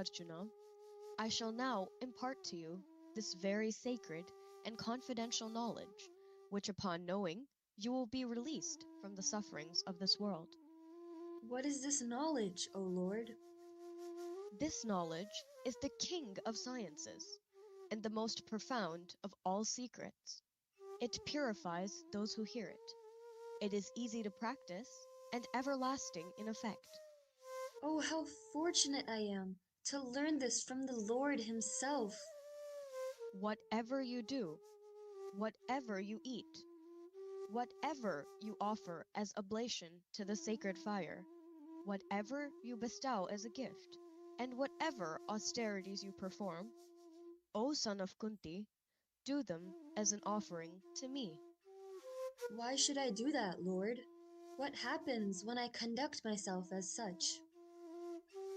Arjuna, I shall now impart to you this very sacred and confidential knowledge, which upon knowing, you will be released from the sufferings of this world. What is this knowledge, O Lord? This knowledge is the king of sciences, and the most profound of all secrets. It purifies those who hear it. It is easy to practice and everlasting in effect. Oh, how fortunate I am to learn this from the Lord Himself. Whatever you do, whatever you eat, whatever you offer as oblation to the sacred fire, whatever you bestow as a gift, and whatever austerities you perform, O son of Kunti, do them as an offering to me. Why should I do that, Lord? What happens when I conduct myself as such?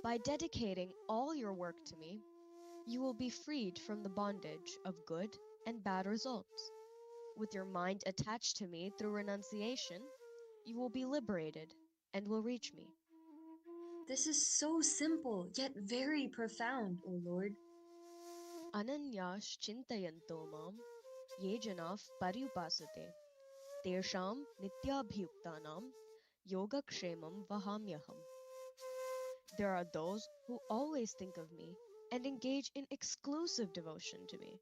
By dedicating all your work to me, you will be freed from the bondage of good and bad results. With your mind attached to me through renunciation, you will be liberated and will reach me. This is so simple, yet very profound, O Lord. Ananyash chintayanto mam ye janav paryupasate tesham nityabhyuktanam yogakshemam vahamyaham. There are those who always think of me and engage in exclusive devotion to me.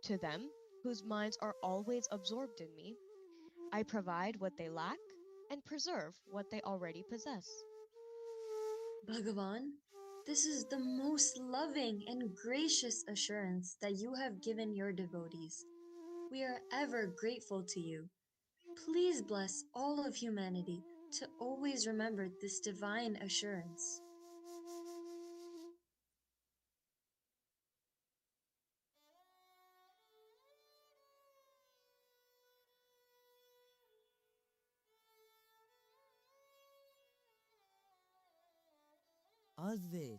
To them, whose minds are always absorbed in me, I provide what they lack and preserve what they already possess. Bhagavan, this is the most loving and gracious assurance that you have given your devotees. We are ever grateful to you. Please bless all of humanity to always remember this divine assurance. Advait,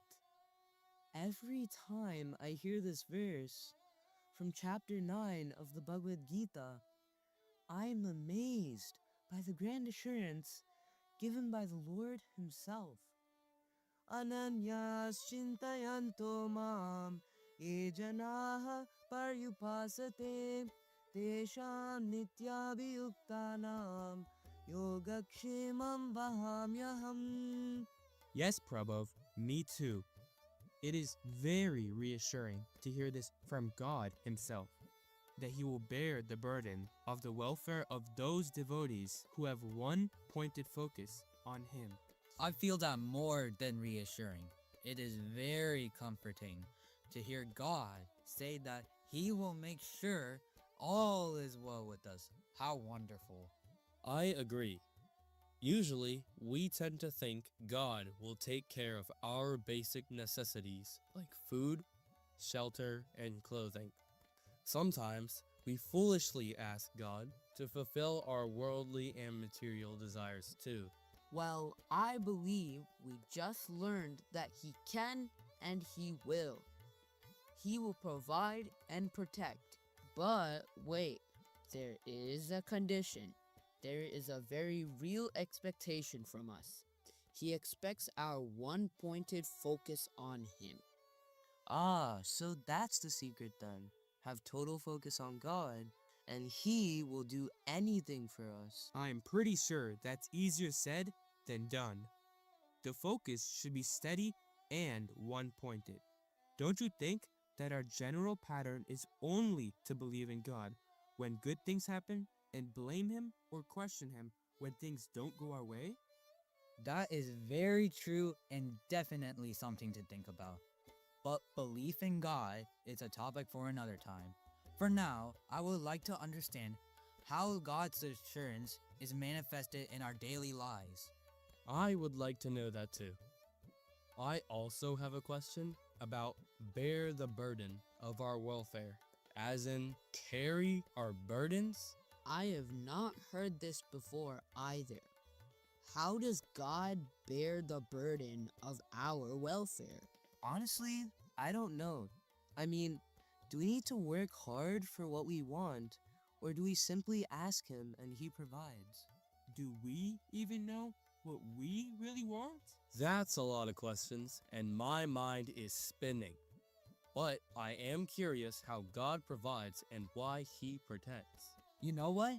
every time I hear this verse from chapter 9 of the Bhagavad Gita, I am amazed by the grand assurance given by the Lord Himself. Ananyas chintayanto mam ye janaha paryupasate tesham nityabhiyuktanam yogakshemam vahamyaham. Yes, Prabhuv, me too. It is very reassuring to hear this from God Himself, that He will bear the burden of the welfare of those devotees who have one pointed focus on Him. I feel that more than reassuring. It is very comforting to hear God say that He will make sure all is well with us. How wonderful. I agree. Usually, we tend to think God will take care of our basic necessities like food, shelter, and clothing. Sometimes, we foolishly ask God to fulfill our worldly and material desires too. Well, I believe we just learned that He can and He will. He will provide and protect. But wait, there is a condition. There is a very real expectation from us. He expects our one-pointed focus on Him. Ah, so that's the secret then. Have total focus on God, and He will do anything for us. I'm pretty sure that's easier said than done. The focus should be steady and one-pointed. Don't you think that our general pattern is only to believe in God when good things happen and blame Him or question Him when things don't go our way? That is very true and definitely something to think about. But belief in God is a topic for another time. For now, I would like to understand how God's assurance is manifested in our daily lives. I would like to know that too. I also have a question about bear the burden of our welfare, as in carry our burdens. I have not heard this before either. How does God bear the burden of our welfare? Honestly, I don't know. I mean, do we need to work hard for what we want, or do we simply ask Him and He provides? Do we even know? what we really want? That's a lot of questions, and my mind is spinning. But I am curious how God provides and why He protects. You know what?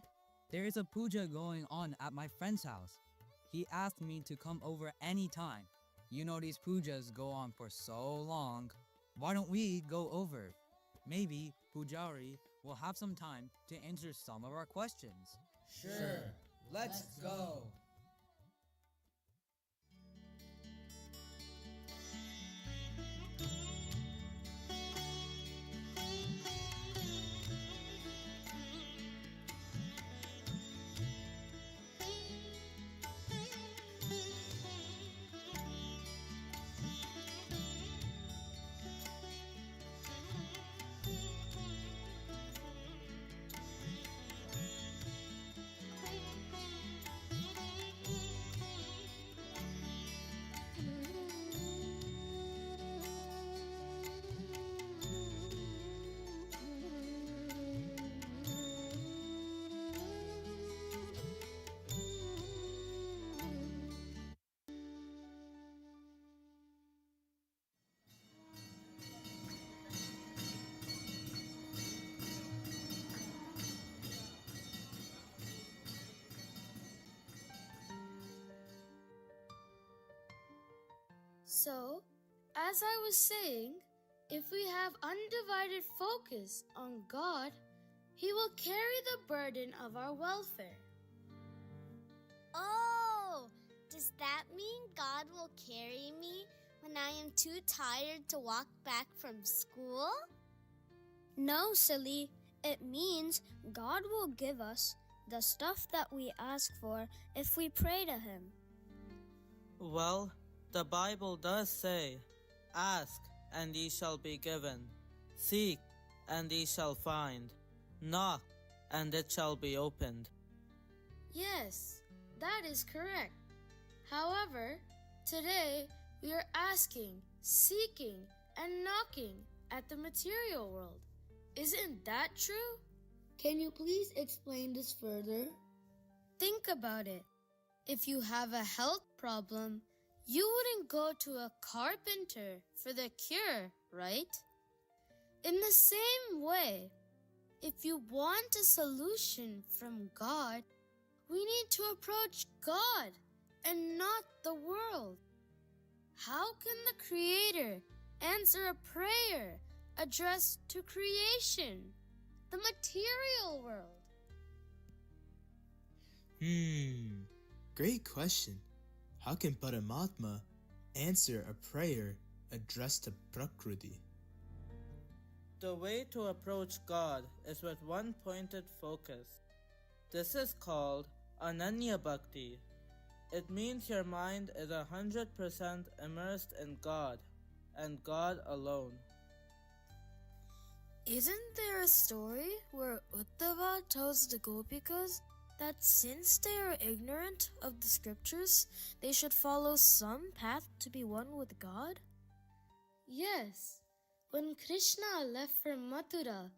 There is a puja going on at my friend's house. He asked me to come over anytime. You know these pujas go on for so long. Why don't we go over? Maybe Pujari will have some time to answer some of our questions. Sure, let's go. So, as I was saying, if we have undivided focus on God, He will carry the burden of our welfare. Oh, does that mean God will carry me when I am too tired to walk back from school? No, silly. It means God will give us the stuff that we ask for if we pray to Him. Well, the Bible does say, "Ask, and ye shall be given. Seek, and ye shall find. Knock, and it shall be opened." Yes, that is correct. However, today we are asking, seeking, and knocking at the material world. Isn't that true? Can you please explain this further? Think about it. If you have a health problem, you wouldn't go to a carpenter for the cure, right? In the same way, if you want a solution from God, we need to approach God and not the world. How can the Creator answer a prayer addressed to creation, the material world? Great question. How can Paramatma answer a prayer addressed to Prakriti? The way to approach God is with one pointed focus. This is called Ananya Bhakti. It means your mind is 100% immersed in God and God alone. Isn't there a story where Uddhava tells the Gopikas that since they are ignorant of the scriptures, they should follow some path to be one with God? Yes, when Krishna left for Mathura,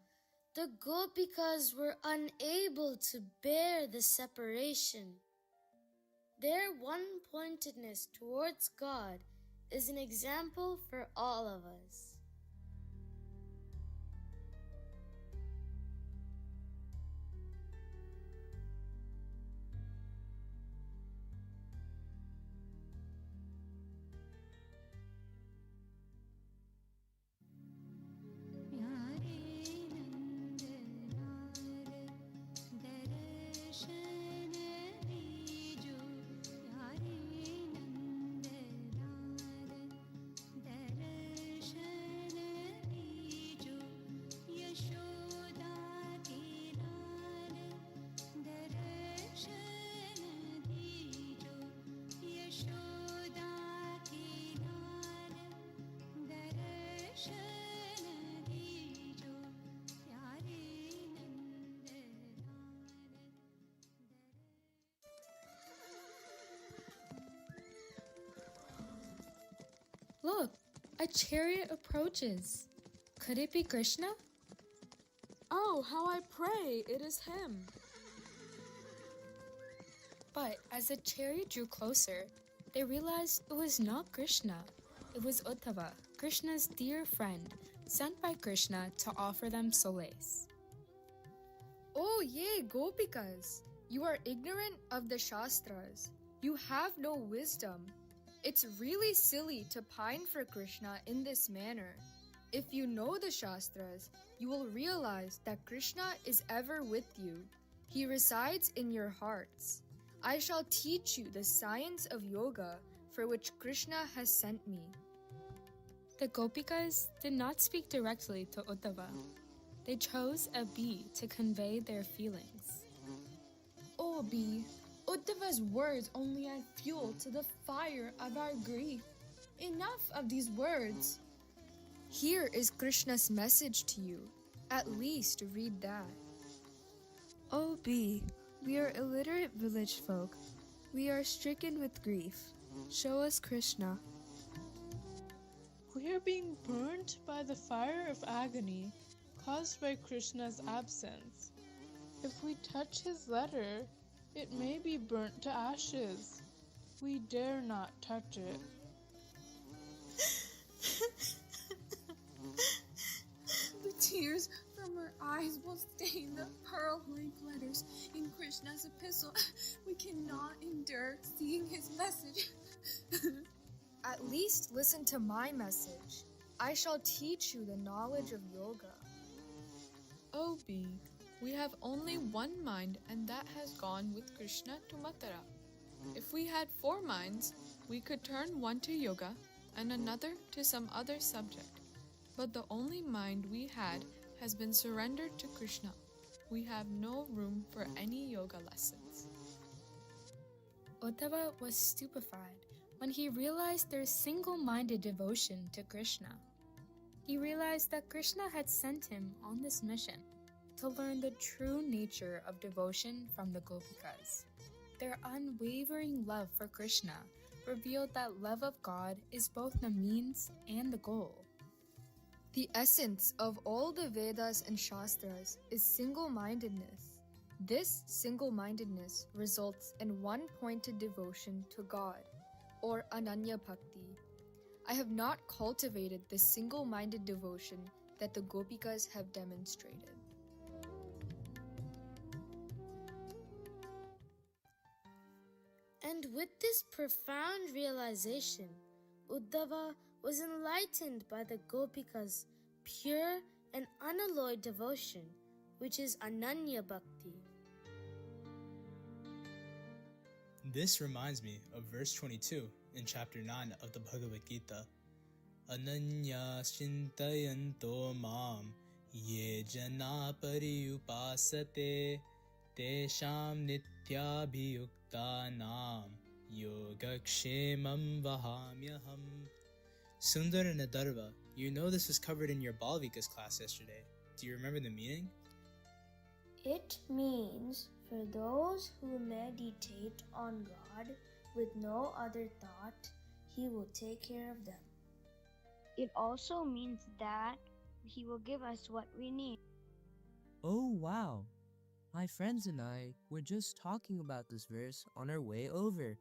the Gopikas were unable to bear the separation. Their one-pointedness towards God is an example for all of us. Look, a chariot approaches. Could it be Krishna? Oh, how I pray it is him. But as the chariot drew closer, they realized it was not Krishna. It was Uddhava, Krishna's dear friend, sent by Krishna to offer them solace. Oh, yay, Gopikas! You are ignorant of the Shastras. You have no wisdom. It's really silly to pine for Krishna in this manner. If you know the Shastras, you will realize that Krishna is ever with you. He resides in your hearts. I shall teach you the science of yoga for which Krishna has sent me. The Gopikas did not speak directly to Uddhava. They chose a bee to convey their feelings. Oh, bee, Uddhava's words only add fuel to the fire of our grief. Enough of these words. Here is Krishna's message to you. At least read that. Oh, bee, we are illiterate village folk. We are stricken with grief. Show us Krishna. We are being burnt by the fire of agony caused by Krishna's absence. If we touch his letter, it may be burnt to ashes. We dare not touch it. The tears from her eyes will stain the pearl-like letters in Krishna's epistle. We cannot endure seeing his message. At least listen to my message. I shall teach you the knowledge of yoga. Oh, bee, we have only one mind, and that has gone with Krishna to Mathura. If we had 4 minds, we could turn one to yoga and another to some other subject. But the only mind we had has been surrendered to Krishna. We have no room for any yoga lessons. Uddhava was stupefied when he realized their single-minded devotion to Krishna. He realized that Krishna had sent him on this mission to learn the true nature of devotion from the Gopikas. Their unwavering love for Krishna revealed that love of God is both the means and the goal. The essence of all the Vedas and Shastras is single-mindedness. This single-mindedness results in one-pointed devotion to God, or Ananya Bhakti. I have not cultivated the single-minded devotion that the Gopikas have demonstrated. And with this profound realization, Uddhava was enlightened by the Gopikas' pure and unalloyed devotion, which is Ananya Bhakti. This reminds me of verse 22 in chapter 9 of the Bhagavad Gita. Ananya shintayanto mam ye jana pariyupasate tesham nityabhiyuktanam yogakshemam vahamyaham. Sundar and Adarva, you know this was covered in your Balvikas class yesterday. Do you remember the meaning? It means for those who meditate on God with no other thought, He will take care of them. It also means that He will give us what we need. Oh, wow. My friends and I were just talking about this verse on our way over.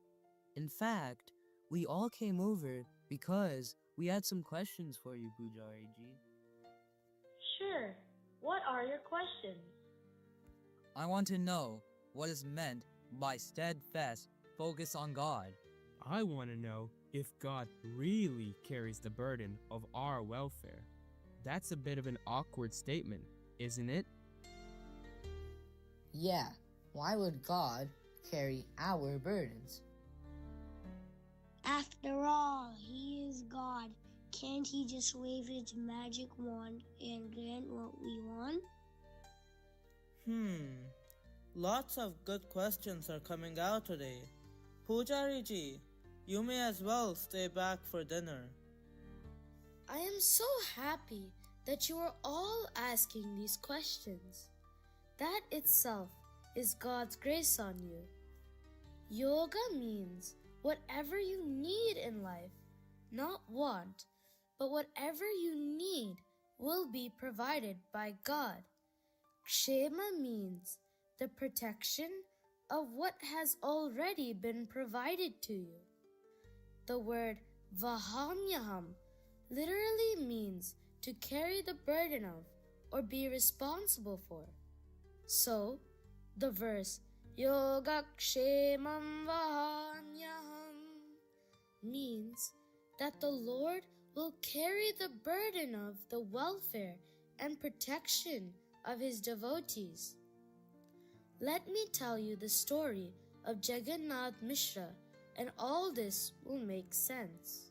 In fact, we all came over because we had some questions for you, Pujari ji. Sure. What are your questions? I want to know what is meant by steadfast focus on God. I want to know if God really carries the burden of our welfare. That's a bit of an awkward statement, isn't it? Yeah, why would God carry our burdens? After all, He is God. Can't He just wave His magic wand and grant what we want? Lots of good questions are coming out today. Pujari-ji, you may as well stay back for dinner. I am so happy that you are all asking these questions. That itself is God's grace on you. Yoga means whatever you need in life, not want, but whatever you need will be provided by God. Kshema means the protection, of what has already been provided to you. The word Vahamyaham literally means to carry the burden of or be responsible for. So, the verse Yogakshemam Vahamyaham means that the Lord will carry the burden of the welfare and protection of His devotees. Let me tell you the story of Jagannath Mishra, and all this will make sense.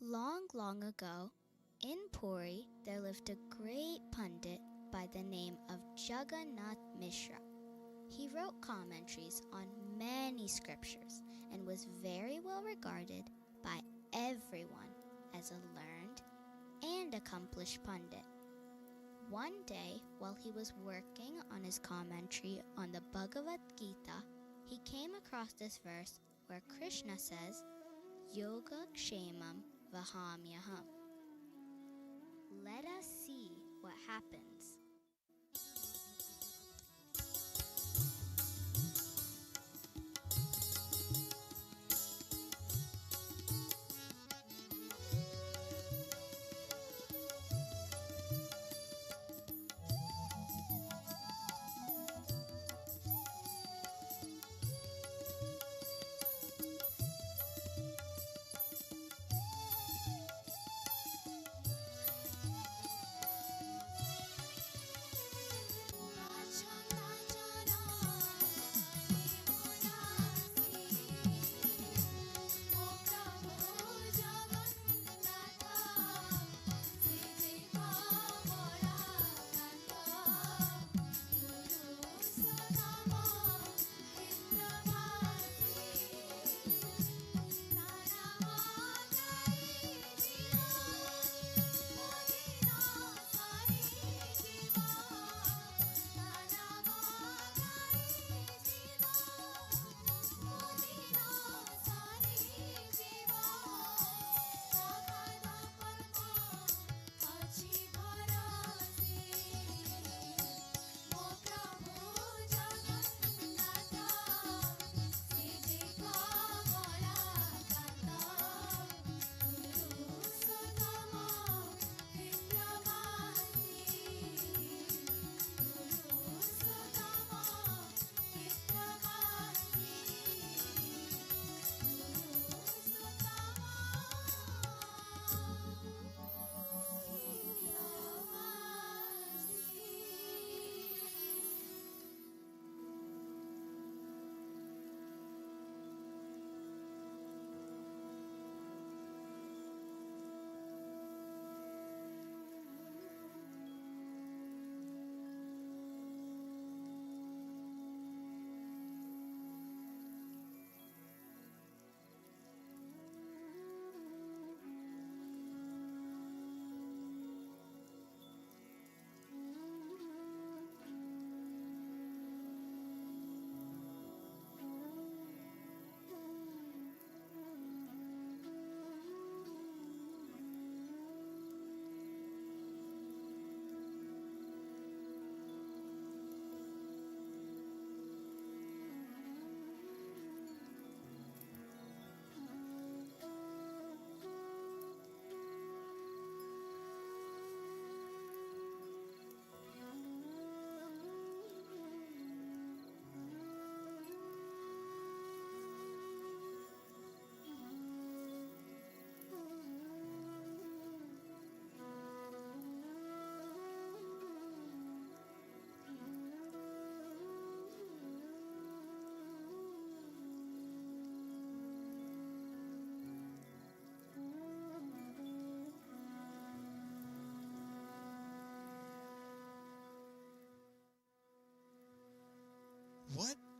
Long, long ago, in Puri, there lived a great pundit by the name of Jagannath Mishra. He wrote commentaries on many scriptures and was very well regarded by everyone as a learned and accomplished pundit. One day, while he was working on his commentary on the Bhagavad Gita, he came across this verse where Krishna says, Yoga Kshemam Vahamyaham. Let us see what happens.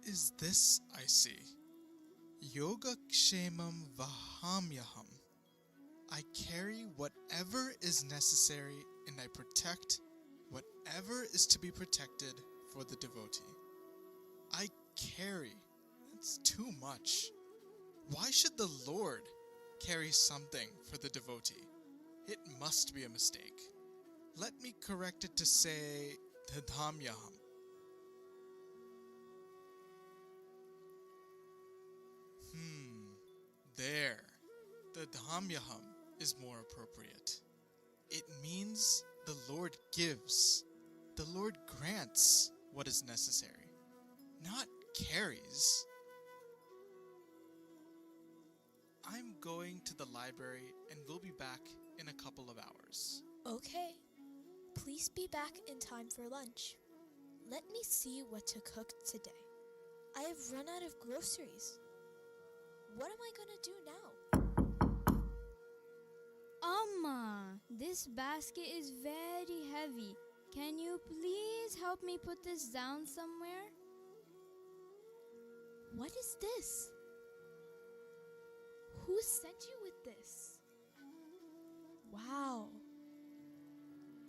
is this I see? Yoga Kshemam Vahamyaham. I carry whatever is necessary and I protect whatever is to be protected for the devotee. I carry. That's too much. Why should the Lord carry something for the devotee? It must be a mistake. Let me correct it to say Dhamyaham. There. The Dhamyaham is more appropriate. It means the Lord gives. The Lord grants what is necessary, not carries. I'm going to the library and we'll be back in a couple of hours. Okay. Please be back in time for lunch. Let me see what to cook today. I have run out of groceries. What am I gonna do now? Amma, this basket is very heavy. Can you please help me put this down somewhere? What is this? Who sent you with this? Wow.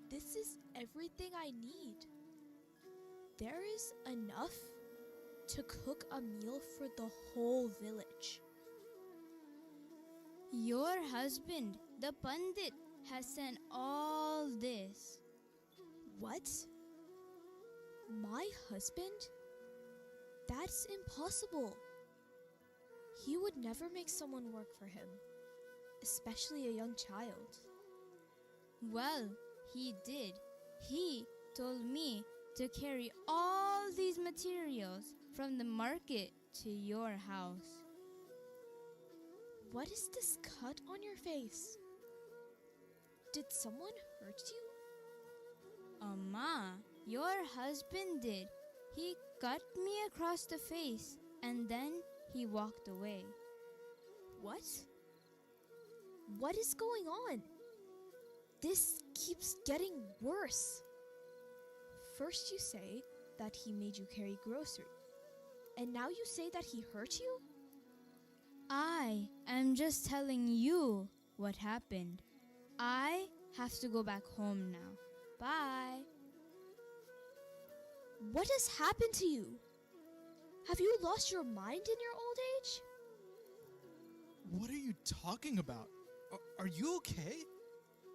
This is everything I need. There is enough to cook a meal for the whole village. Your husband, the Pandit, has sent all this. What? My husband? That's impossible. He would never make someone work for him, especially a young child. Well, he did. He told me to carry all these materials from the market to your house. What is this cut on your face? Did someone hurt you? Amma, your husband did. He cut me across the face and then he walked away. What? What is going on? This keeps getting worse. First you say that he made you carry groceries, and now you say that he hurt you? I am just telling you what happened. I have to go back home now. Bye. What has happened to you? Have you lost your mind in your old age? What are you talking about? Are you okay?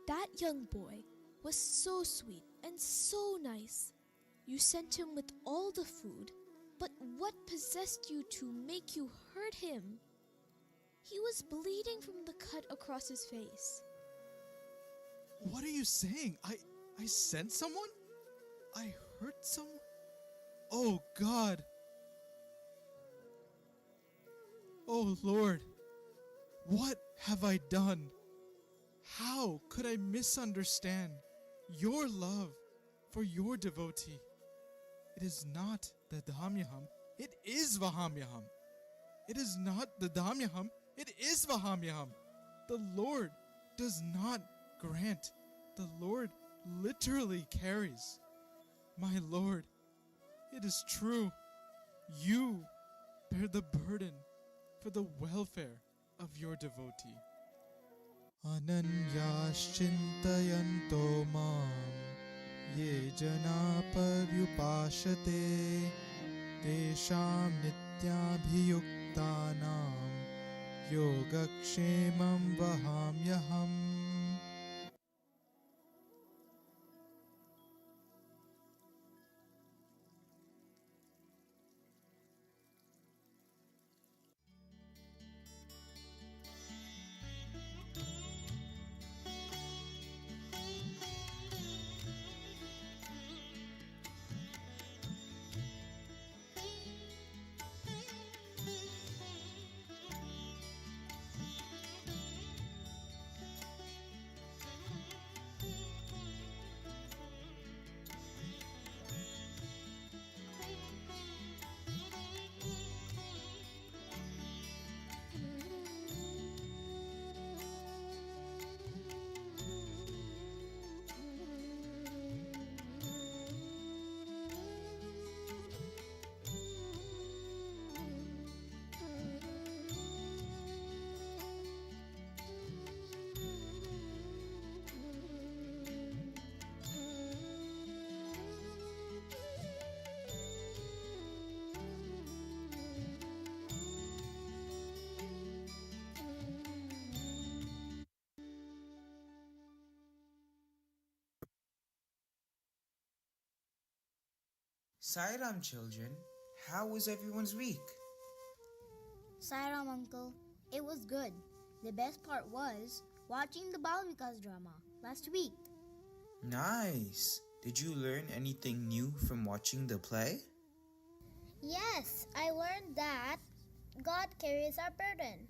That young boy was so sweet and so nice. You sent him with all the food, but what possessed you to make you hurt him? He was bleeding from the cut across his face. What are you saying? I sent someone? I hurt someone? Oh God! Oh Lord! What have I done? How could I misunderstand your love for your devotee? It is not the Dhamyaham, it is Vahamyaham. It is not the Dhamyaham, it is Vahamyaham. The Lord does not grant. The Lord literally carries. My Lord, it is true. You bear the burden for the welfare of your devotee. Ananyaschintayanto mam ye jana paryupashate tesham nityabhiyuktanam yogakshemam vahamyaham. Sairam, children. How was everyone's week? Sairam, uncle. It was good. The best part was watching the Balvikas drama last week. Nice. Did you learn anything new from watching the play? Yes, I learned that God carries our burden.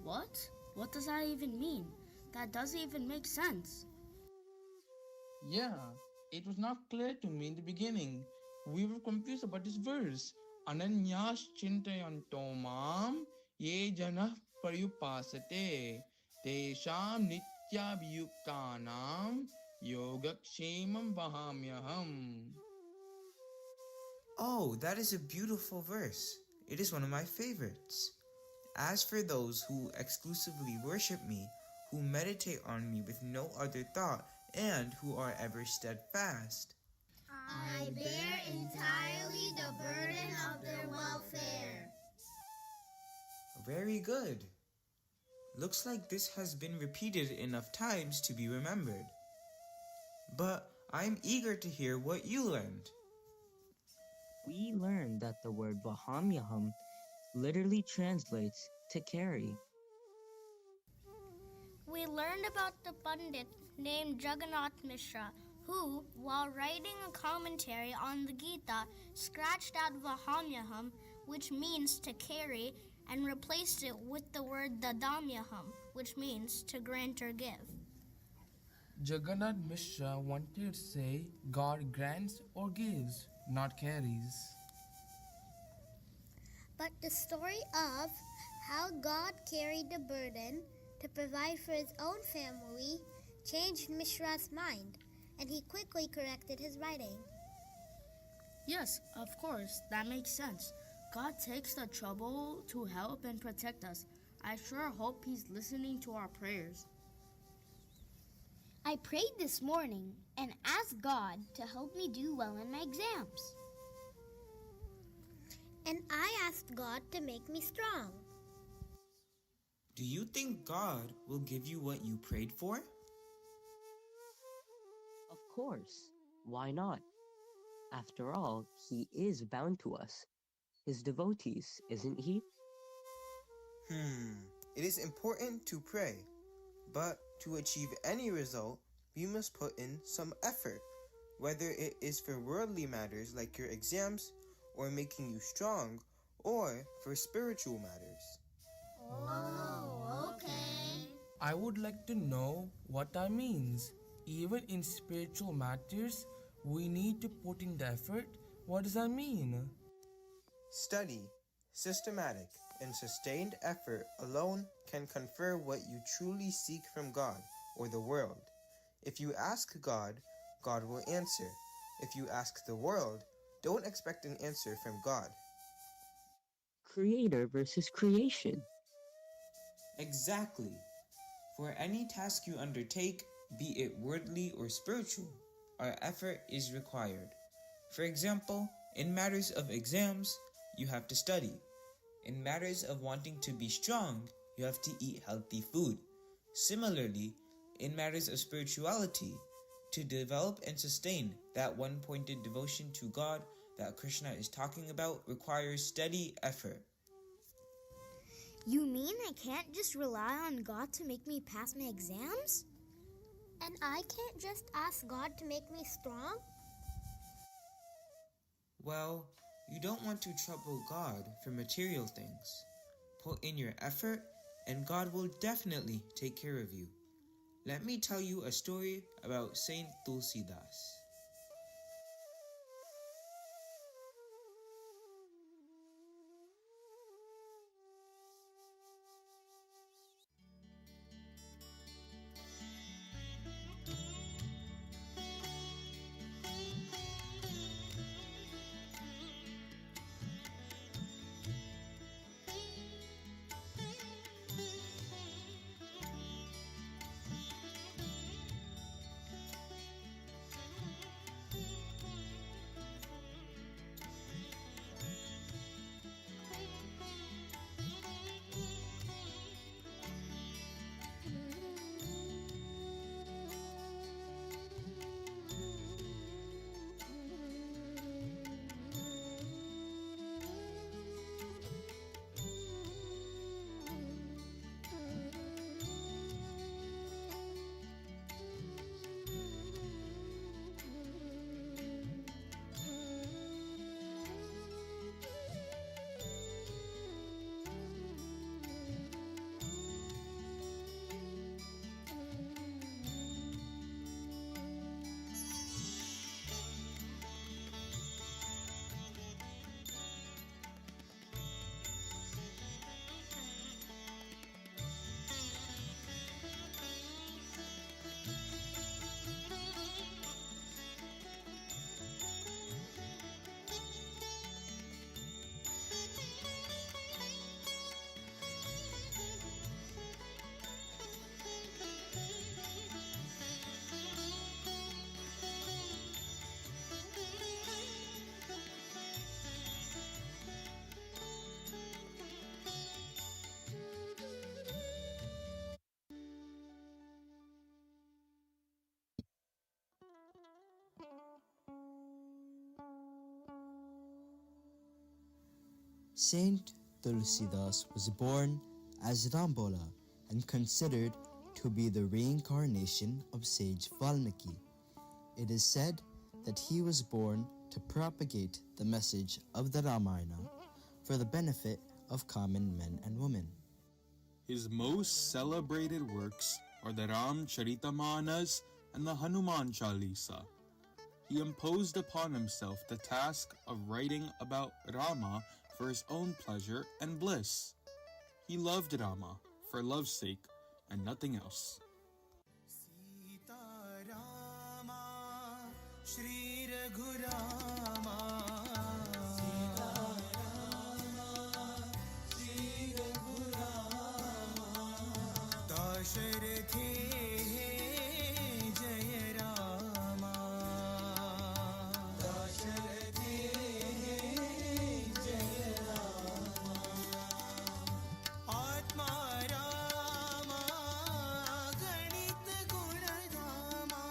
What? What does that even mean? That doesn't even make sense. Yeah, it was not clear to me in the beginning. We were confused about this verse. Ananyas chintayantomam ye janah paryupasate tesham nityabhyuktanam yogakshemam vahamyaham. Oh, that is a beautiful verse. It is one of my favorites. As for those who exclusively worship me, who meditate on me with no other thought, and who are ever steadfast, I bear entirely the burden of their welfare. Very good. Looks like this has been repeated enough times to be remembered. But I'm eager to hear what you learned. We learned that the word Vahamyaham literally translates to carry. We learned about the Pandit named Jagannath Mishra, who, while writing a commentary on the Gita, scratched out Vahamyaham, which means to carry, and replaced it with the word Dadamyaham, which means to grant or give. Jagannath Mishra wanted to say God grants or gives, not carries. But the story of how God carried the burden to provide for his own family changed Mishra's mind, and he quickly corrected his writing. Yes, of course, that makes sense. God takes the trouble to help and protect us. I sure hope he's listening to our prayers. I prayed this morning and asked God to help me do well in my exams. And I asked God to make me strong. Do you think God will give you what you prayed for? Of course. Why not? After all, he is bound to us. His devotees, isn't he? It is important to pray, but to achieve any result, we must put in some effort, whether it is for worldly matters like your exams, or making you strong, or for spiritual matters. Oh, okay. I would like to know what that means. Even in spiritual matters, we need to put in the effort. What does that mean? Study, systematic, and sustained effort alone can confer what you truly seek from God or the world. If you ask God, God will answer. If you ask the world, don't expect an answer from God. Creator versus creation. Exactly. For any task you undertake, be it worldly or spiritual, our effort is required. For example, in matters of exams, you have to study. In matters of wanting to be strong, you have to eat healthy food. Similarly, in matters of spirituality, to develop and sustain that one-pointed devotion to God that Krishna is talking about requires steady effort. You mean I can't just rely on God to make me pass my exams? And I can't just ask God to make me strong? Well, you don't want to trouble God for material things. Put in your effort, and God will definitely take care of you. Let me tell you a story about Saint Tulsidas. Saint Tulsidas was born as Rambola and considered to be the reincarnation of sage Valmiki. It is said that he was born to propagate the message of the Ramayana for the benefit of common men and women. His most celebrated works are the Ramcharitamanas and the Hanuman Chalisa. He imposed upon himself the task of writing about Rama for his own pleasure and bliss. He loved Rama for love's sake and nothing else. Shri Raghurama Shri Raghurama Dasharathi Jaya Rama Dasharathi Jaya Rama Atma Rama Ganit Gunadhama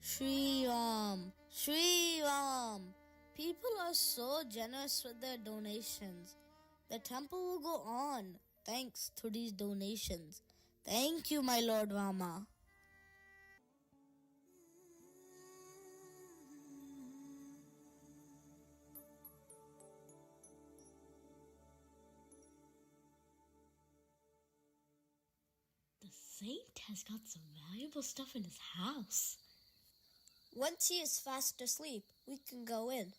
Shri Ram, Shri Ram. People are so generous with their donations. The temple will go on thanks to these donations. Thank you, my Lord Rama. The saint has got some valuable stuff in his house. Once he is fast asleep, we can go in.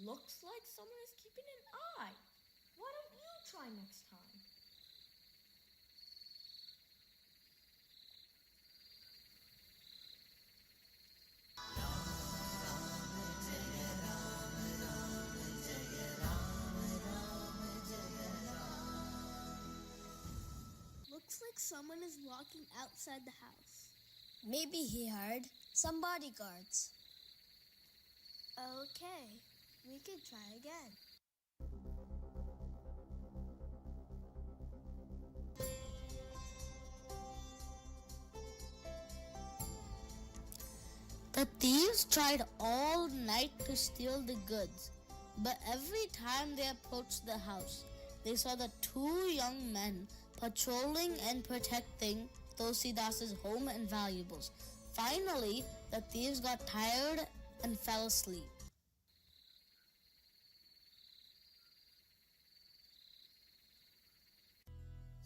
Looks like someone is keeping an eye. Why don't you try next time? Looks like someone is walking outside the house. Maybe he hired some bodyguards. Okay, we could try again. The thieves tried all night to steal the goods, but every time they approached the house, they saw the two young men patrolling and protecting Tulsidas's home and valuables. Finally, the thieves got tired and fell asleep.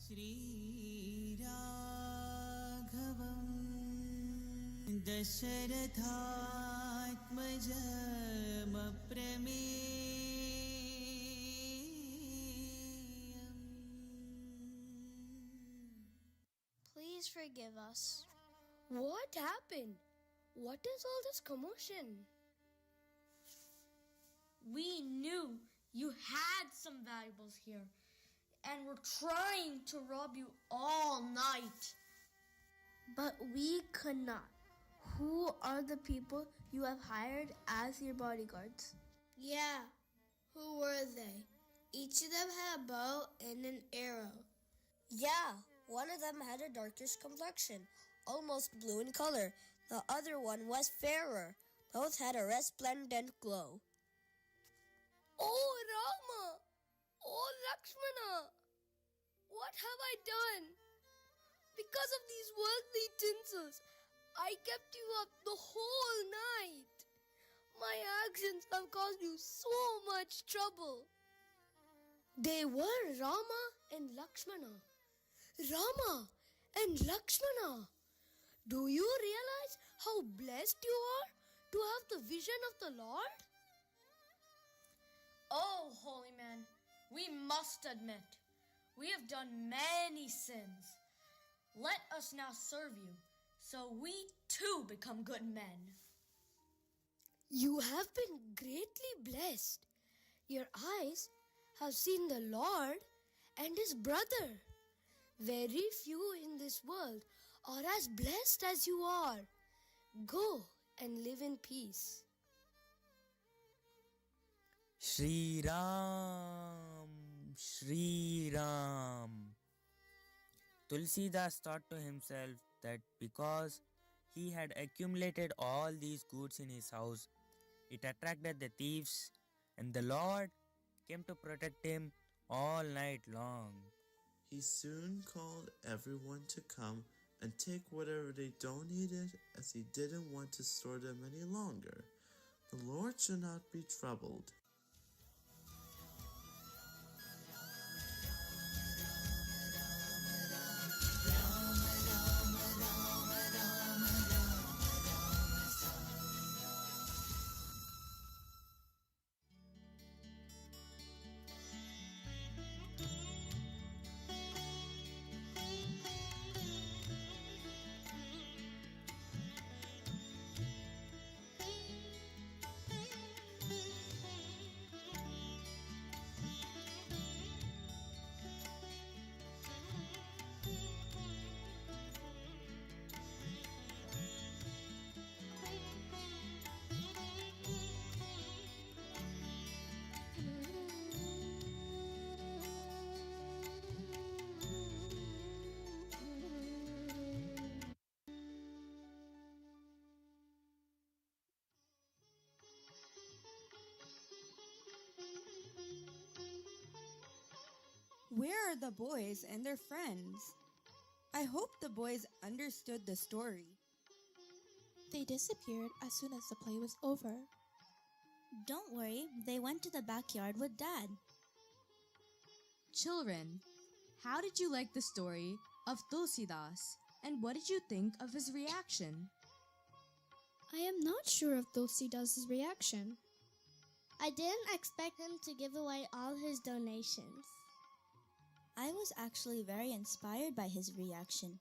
Shri Raghavam Dasharathatmajam Aprameyam. Please forgive us. What happened? What is all this commotion? We knew you had some valuables here and were trying to rob you all night. But we could not. Who are the people you have hired as your bodyguards? Yeah, who were they? Each of them had a bow and an arrow. Yeah, one of them had a darkish complexion, almost blue in color. The other one was fairer. Both had a resplendent glow. Oh, Rama! Oh, Lakshmana! What have I done? Because of these worldly tinsels, I kept you up the whole night. My actions have caused you so much trouble. They were Rama and Lakshmana. Rama and Lakshmana. Do you realize how blessed you are to have the vision of the Lord? Oh, holy man, we must admit, we have done many sins. Let us now serve you, so we too become good men. You have been greatly blessed. Your eyes have seen the Lord and His brother. Very few in this world are as blessed as you are. Go and live in peace. Shri Ram, Shri Ram. Tulsidas thought to himself that because he had accumulated all these goods in his house, it attracted the thieves, and the Lord came to protect him all night long. He soon called everyone to come and take whatever they donated, as he didn't want to store them any longer. The Lord should not be troubled. Where are the boys and their friends? I hope the boys understood the story. They disappeared as soon as the play was over. Don't worry, they went to the backyard with Dad. Children, how did you like the story of Tulsidas, and what did you think of his reaction? I am not sure of Tulsidas' reaction. I didn't expect him to give away all his donations. I was actually very inspired by his reaction.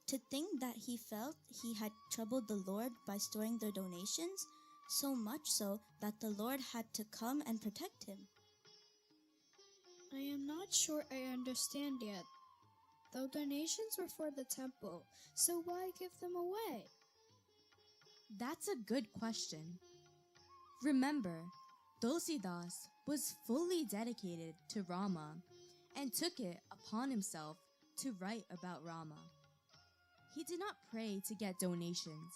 To think that he felt he had troubled the Lord by storing the donations, so much so that the Lord had to come and protect him. I am not sure I understand yet. The donations were for the temple, so why give them away? That's a good question. Remember, Tulsidas was fully dedicated to Rama and took it upon himself to write about Rama. He did not pray to get donations.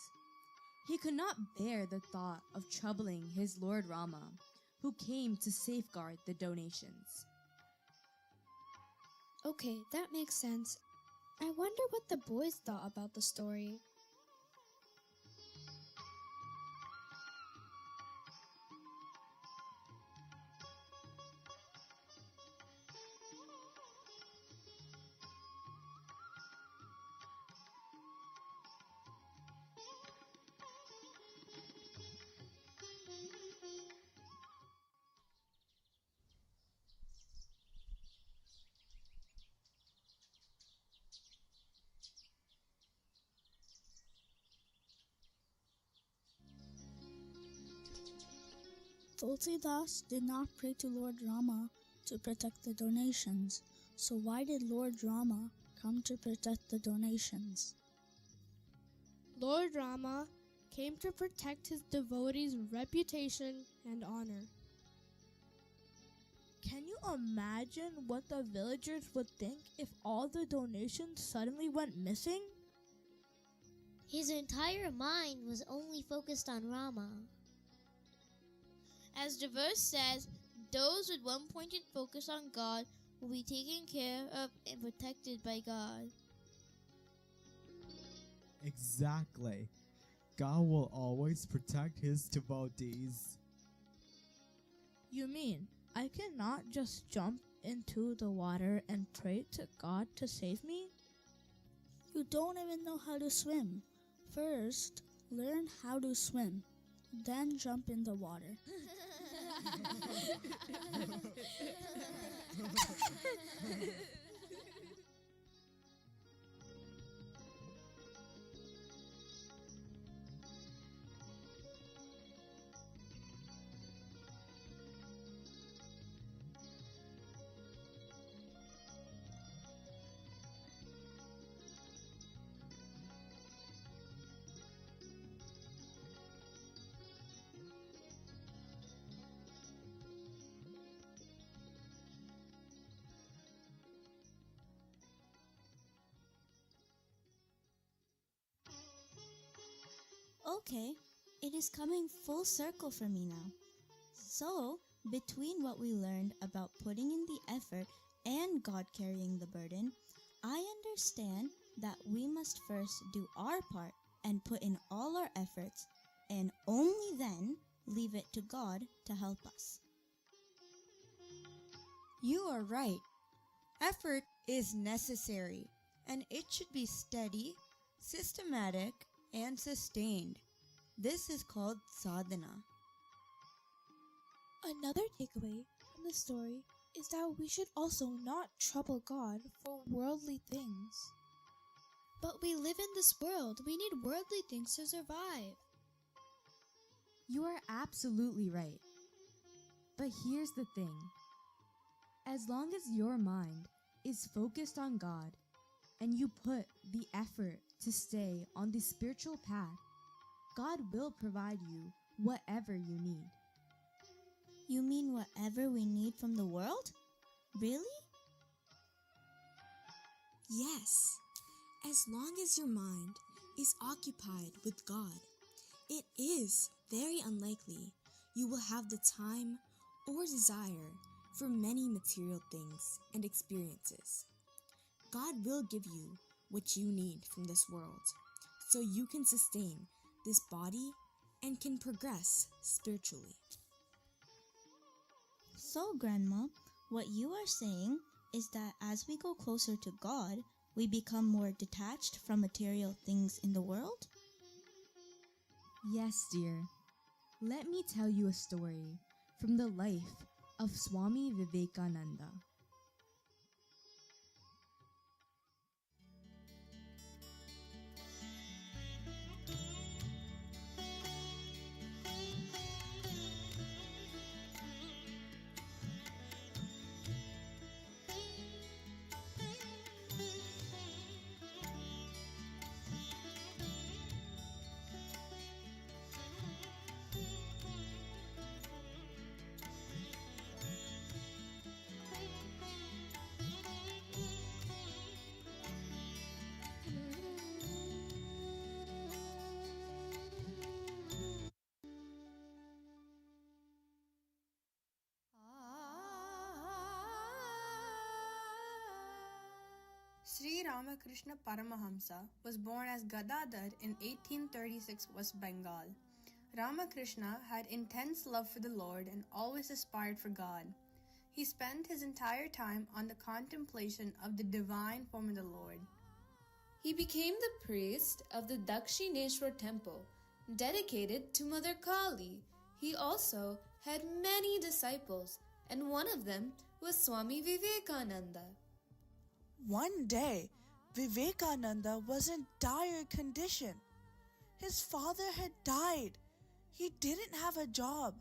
He could not bear the thought of troubling his Lord Rama, who came to safeguard the donations. Okay, that makes sense. I wonder what the boys thought about the story. Tulsidas did not pray to Lord Rama to protect the donations, so why did Lord Rama come to protect the donations? Lord Rama came to protect his devotees' reputation and honor. Can you imagine what the villagers would think if all the donations suddenly went missing? His entire mind was only focused on Rama. As the verse says, those with one-pointed focus on God will be taken care of and protected by God. Exactly. God will always protect his devotees. You mean I cannot just jump into the water and pray to God to save me? You don't even know how to swim. First, learn how to swim, then jump in the water. Okay, it is coming full circle for me now. So, between what we learned about putting in the effort and God carrying the burden, I understand that we must first do our part and put in all our efforts, and only then leave it to God to help us. You are right. Effort is necessary, and it should be steady, systematic, and sustained. This is called sadhana. Another takeaway from the story is that we should also not trouble God for worldly things. But we live in this world. We need worldly things to survive. You are absolutely right. But here's the thing. As long as your mind is focused on God and you put the effort to stay on the spiritual path, God will provide you whatever you need. You mean whatever we need from the world? Really? Yes. As long as your mind is occupied with God, it is very unlikely you will have the time or desire for many material things and experiences. God will give you what you need from this world so you can sustain this body and can progress spiritually. So, Grandma, what you are saying is that as we go closer to God, we become more detached from material things in the world? Yes, dear. Let me tell you a story from the life of Swami Vivekananda. Sri Ramakrishna Paramahamsa was born as Gadadhar in 1836 West Bengal. Ramakrishna had intense love for the Lord and always aspired for God. He spent his entire time on the contemplation of the divine form of the Lord. He became the priest of the Dakshineshwar temple, dedicated to Mother Kali. He also had many disciples, and one of them was Swami Vivekananda. One day, Vivekananda was in dire condition. His father had died. He didn't have a job,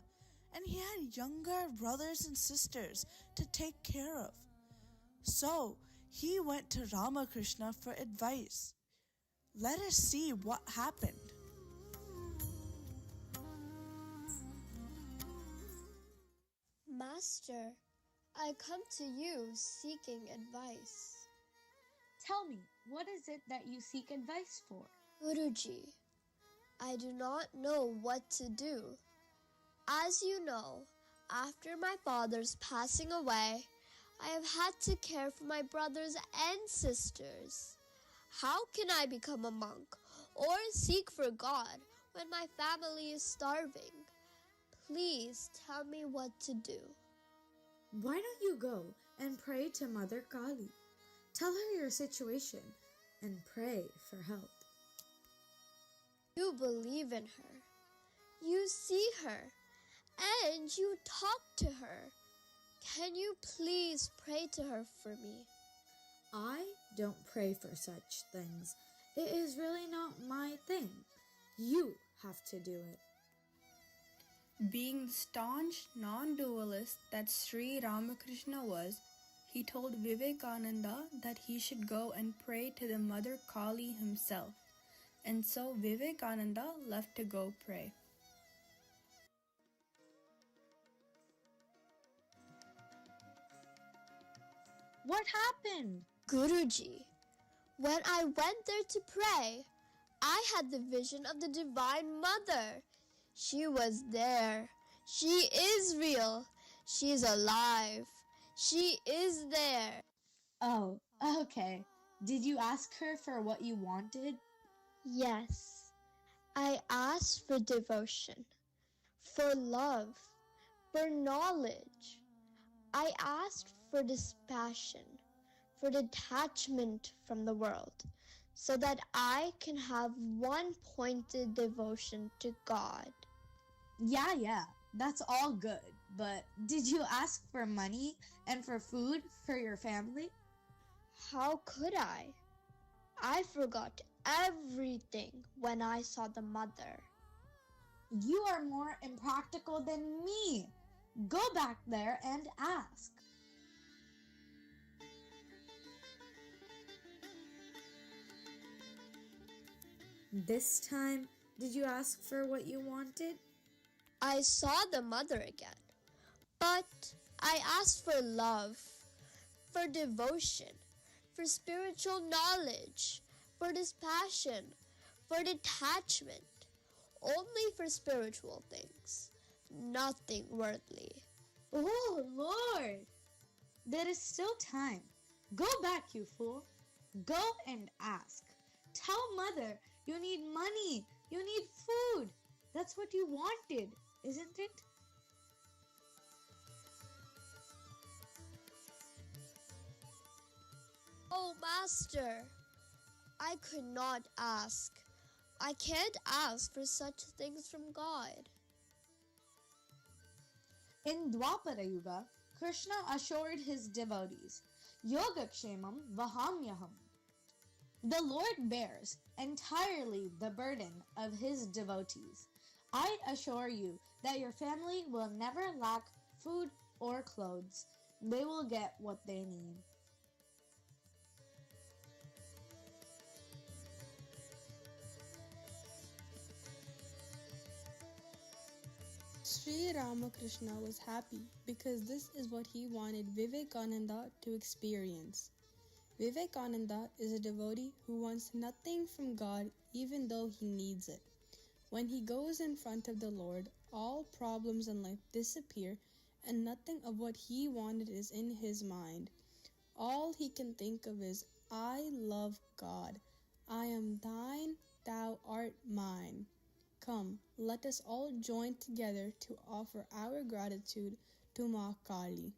and he had younger brothers and sisters to take care of. So, he went to Ramakrishna for advice. Let us see what happened. Master, I come to you seeking advice. Tell me, what is it that you seek advice for? Guruji, I do not know what to do. As you know, after my father's passing away, I have had to care for my brothers and sisters. How can I become a monk or seek for God when my family is starving? Please tell me what to do. Why don't you go and pray to Mother Kali? Tell her your situation and pray for help. You believe in her. You see her. And you talk to her. Can you please pray to her for me? I don't pray for such things. It is really not my thing. You have to do it. Being the staunch non-dualist that Sri Ramakrishna was, he told Vivekananda that he should go and pray to the Mother Kali himself. And so Vivekananda left to go pray. What happened? Guruji, when I went there to pray, I had the vision of the Divine Mother. She was there. She is real. She is alive. She is there. Oh, okay. Did you ask her for what you wanted? Yes. I asked for devotion, for love, for knowledge. I asked for dispassion, for detachment from the world, so that I can have one-pointed devotion to God. Yeah, that's all good. But did you ask for money and for food for your family? How could I? I forgot everything when I saw the mother. You are more impractical than me. Go back there and ask. This time, did you ask for what you wanted? I saw the mother again, but I asked for love, for devotion, for spiritual knowledge, for dispassion, for detachment, only for spiritual things, nothing worldly. Oh, Lord! There is still time. Go back, you fool. Go and ask. Tell Mother you need money, you need food. That's what you wanted, isn't it? Oh, Master, I could not ask. I can't ask for such things from God. In Dwapara Yuga, Krishna assured his devotees, Yogakshemam Vahamyaham. The Lord bears entirely the burden of his devotees. I assure you that your family will never lack food or clothes. They will get what they need. Sri Ramakrishna was happy because this is what he wanted Vivekananda to experience. Vivekananda is a devotee who wants nothing from God even though he needs it. When he goes in front of the Lord, all problems in life disappear and nothing of what he wanted is in his mind. All he can think of is, I love God. I am thine, thou art mine. Come, let us all join together to offer our gratitude to Ma Kali.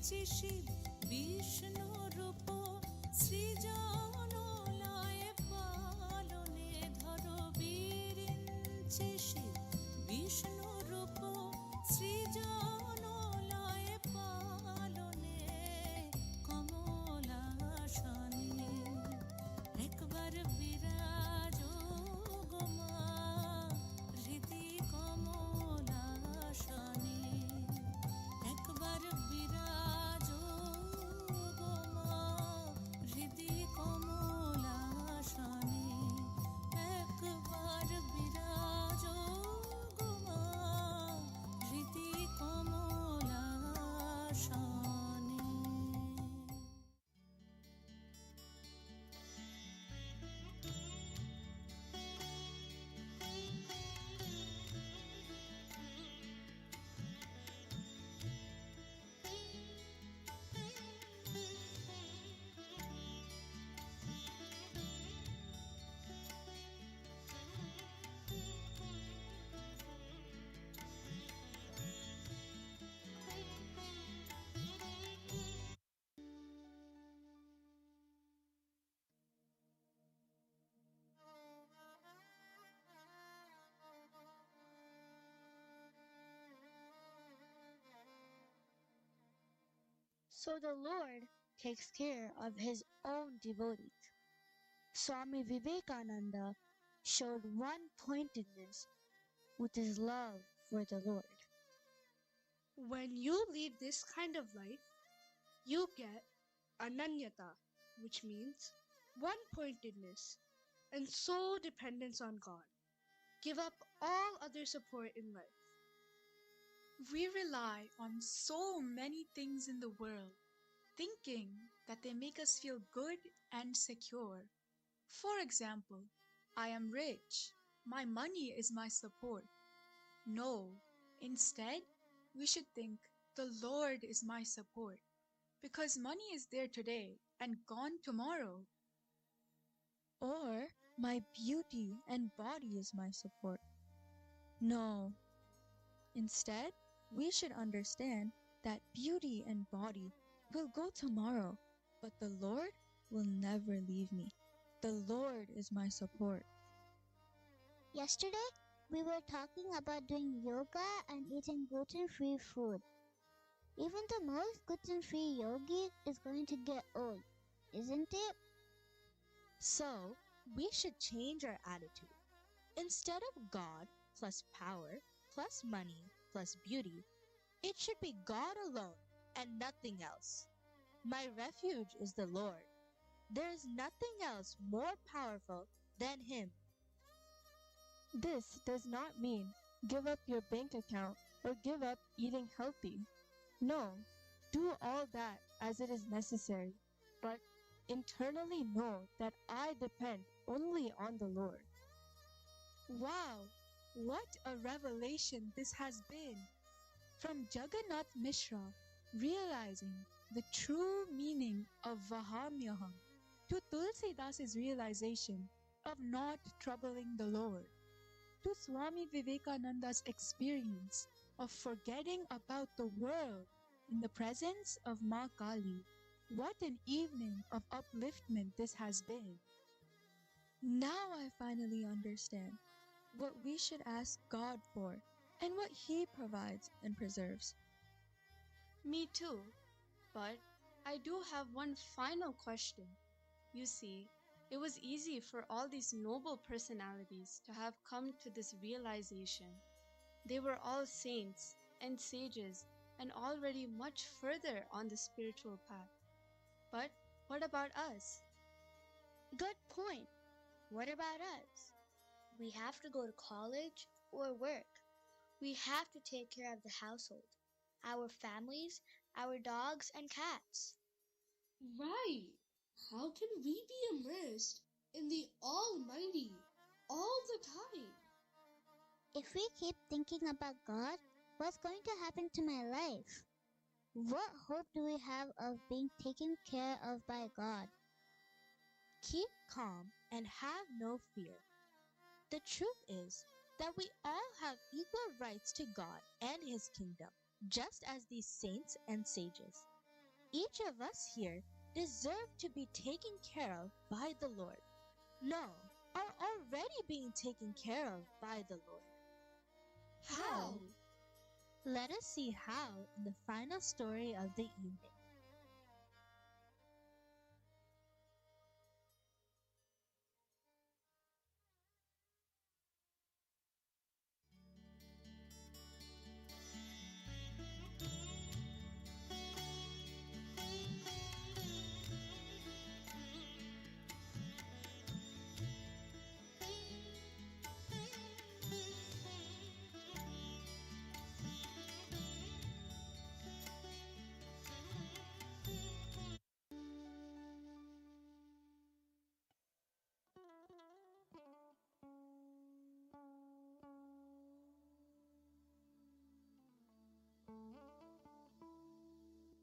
Birinchi Shiva বিষ্ণুরূপ সৃজন লয় পালনে ধরো বিরিঞ্চি শিব বিষ্ণুরূপ সৃজন লয় পালনে কমলাসনে একবার বিরাজ গো মা হৃদি কমলাসনে একবার বিরাজ গো মা হৃদি কমলাসনে একবার বিরাজ গো মা হৃদি কমলাসনে So the Lord takes care of his own devotees. Swami Vivekananda showed one-pointedness with his love for the Lord. When you lead this kind of life, you get ananyata, which means one-pointedness and sole dependence on God. Give up all other support in life. We rely on so many things in the world, thinking that they make us feel good and secure. For example, I am rich. My money is my support. No, instead, we should think the Lord is my support, because money is there today and gone tomorrow. Or my beauty and body is my support. No. Instead, we should understand that beauty and body will go tomorrow, but the Lord will never leave me. The Lord is my support. Yesterday, we were talking about doing yoga and eating gluten-free food. Even the most gluten-free yogi is going to get old, isn't it? So, we should change our attitude. Instead of God plus power plus money plus beauty, it should be God alone and nothing else. My refuge is the Lord. There is nothing else more powerful than Him. This does not mean give up your bank account or give up eating healthy. No, do all that as it is necessary, but internally know that I depend only on the Lord. Wow, what a revelation this has been! From Jagannath Mishra realizing the true meaning of Vahamyaham to Tulsidas' realization of not troubling the Lord, to Swami Vivekananda's experience of forgetting about the world in the presence of Ma Kali. What an evening of upliftment this has been. Now I finally understand what we should ask God for and what He provides and preserves. Me too. But I do have one final question. You see, it was easy for all these noble personalities to have come to this realization. They were all saints and sages and already much further on the spiritual path. But what about us? Good point. What about us? We have to go to college or work. We have to take care of the household, our families, our dogs and cats. Right. How can we be immersed in the Almighty all the time? If we keep thinking about God, what's going to happen to my life? What hope do we have of being taken care of by God? Keep calm and have no fear. The truth is that we all have equal rights to God and His kingdom, just as these saints and sages. Each of us here deserve to be taken care of by the Lord. No, are already being taken care of by the Lord. How? Let us see how in the final story of the evening.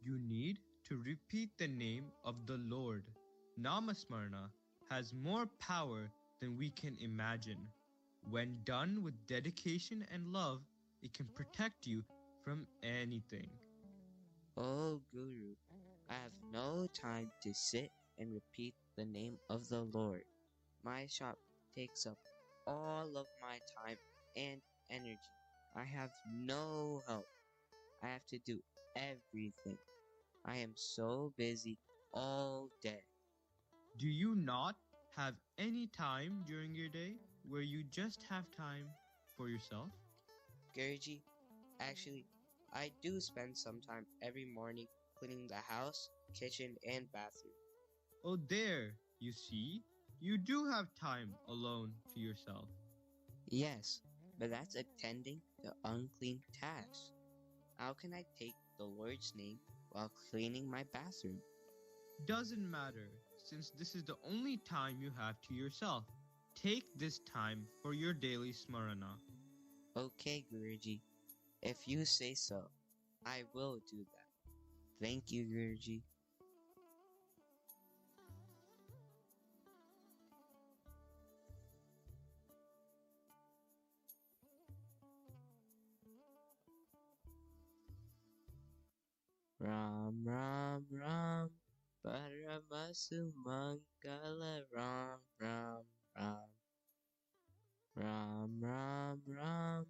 You need to repeat the name of the Lord. Namasmarana has more power than we can imagine. When done with dedication and love, it can protect you from anything. Oh, Guru, I have no time to sit and repeat the name of the Lord. My shop takes up all of my time and energy. I have no help. I have to do everything. I am so busy all day. Do you not have any time during your day where you just have time for yourself? Guruji, actually, I do spend some time every morning cleaning the house, kitchen, and bathroom. Oh, there, you see, you do have time alone to yourself. Yes, but that's attending to unclean tasks. How can I take the Lord's name while cleaning my bathroom? Doesn't matter, since this is the only time you have to yourself. Take this time for your daily smarana. Okay, Guruji. If you say so, I will do that. Thank you, Guruji. Ram Ram Ram Paramasu Mangala Ram Ram Ram Ram Ram Ram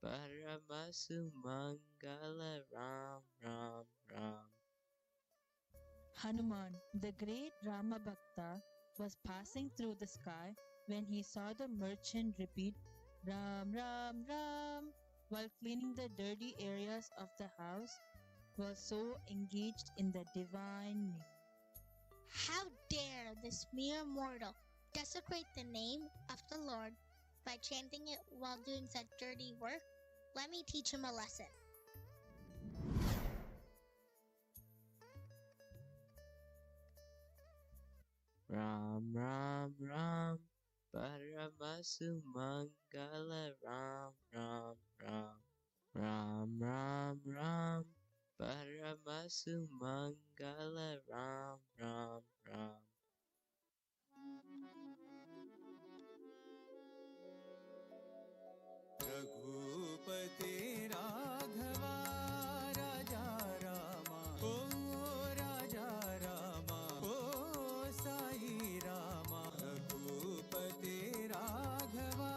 Paramasu Mangala Ram Ram Ram. Hanuman, the great Rama Bhakta, was passing through the sky when he saw the merchant repeat Ram Ram Ram while cleaning the dirty areas of the house, was so engaged in the divine name. How dare this mere mortal desecrate the name of the Lord by chanting it while doing such dirty work? Let me teach him a lesson. Ram Ram Ram Paramasu Mangala Ram Ram Ram Ram Ram Ram Paramasu Mangala Ram Ram Ram. Raghupati राघवा राजा रामा ओ राजा रामा ओ साई रामा रघुपति राघवा